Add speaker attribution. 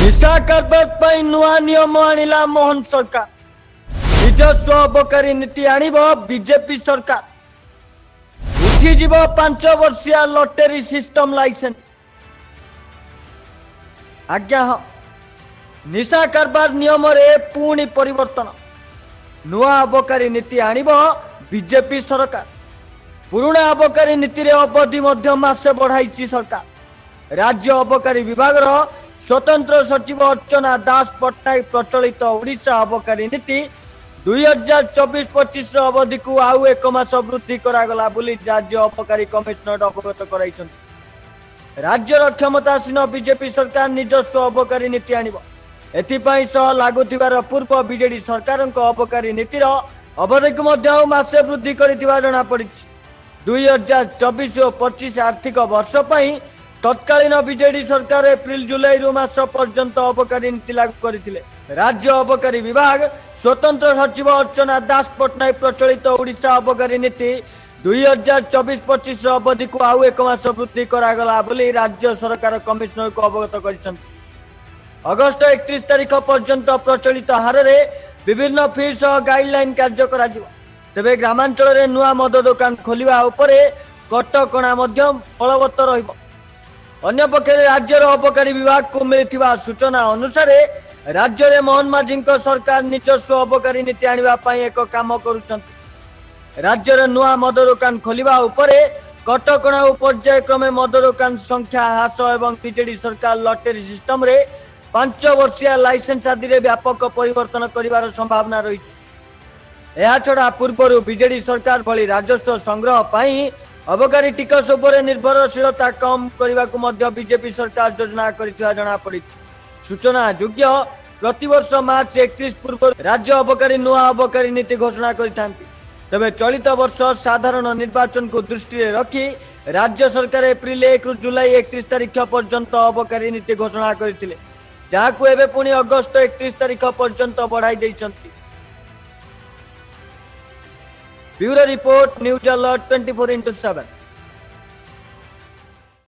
Speaker 1: निशा कारोबार नुआ नियम आनिला मोहन सरकार। निजस्व अबकारी नीति आणिब बीजेपी सरकार। उठिजिब 5 वर्षिया लॉटरी सिस्टम लाइसेंस। आज्ञा हाँ, निशा कारोबार नियम रे पुणी परिवर्तन। नुआ अबकारी नीति आणिब बीजेपी सरकार। पुराना अबकारी नीति रे अवधि मध्य मासे बढ़ाई सरकार। राज्य अबकारी विभाग स्वतंत्र सचिव अर्चना दास पट्टनायक प्रचलित ओडिशा अबकारी नीति 2024-25 अवधि को आउ 1 मास वृद्धि करागला बोली राज्य अबकारी कमिशनर अवगत कराइछन्ति। राज्यर क्षमतासीन बीजेपी सरकार निजस्व अबकारी नीति आनिब। एथिपाई सह लागुथिबार पूर्व बीजेडी सरकारक अबकारी नीतिर अवधि को मध्य मासे वृद्धि करिथिबा जणा पड़िछि। 2024 और 25 आर्थिक वर्ष पई तत्कालीन बीजेडी सरकार एप्रिल जुलाई मास पर्यंत अबकारी नीति लागू करथिले। राज्य अबकारी विभाग स्वतंत्र सचिव अर्चना दास पट्टनायक प्रचलित ओडिशा अबकारी नीति 2024-25 अवधि को आउ 1 मास वृद्धि करागला बोली राज्य सरकार कमिशनर को अवगत करिसंति। अगस्त 31 तारिख पर्यंत प्रचलित हार रे विभिन्न फी सह गाइडलाइन कार्य करा जिवो। तेबे ग्रामांचल रे नुआ मद दुकान खोलिबा उपरे कटकणा मध्य बलवत्तर रहिबो। अन्य पक्षरे राज्यर अबकारी विभाग को मिलिथिबा सूचना अनुसार राज्य रे मोहन माझी सरकार निजस्व अबकारी नीति आनिबा पई एक काम करूछन्ति। राज्य रे नुआ मद दुकान खोलिबा उपरे कटकणा पर्याय क्रमे मद दुकान संख्या ह्रास एवं बीजेडी सरकार लॉटरी सिस्टम रे 5 वर्षिया लाइसेंस आदि रे व्यापक परिवर्तन करिवार संभावना रही। यह छड़ा पूर्व बीजेडी सरकार भली राजस्व संग्रह पाई अबकारी टिकस उपरे निर्भरशीलता कम करने को बीजेपी सरकार योजना करिथिबा जणा पड़ी। सूचना योग्य प्रतिवर्ष मार्च 31 पूर्व राज्य अबकारी नुआ अबकारी नीति घोषणा करिथांती। तबे चलित वर्ष साधारण निर्वाचन को दृष्टि रखी राज्य सरकार एप्रिल 1 रु जुलाई 31 तारिख पर्यंत अबकारी नीति घोषणा करथिले, जाहाकु एबे पुणी अगस्त 31 तारिख पर्यंत बढ़ाई दैछन्ती। Bureau report news alert 24x7।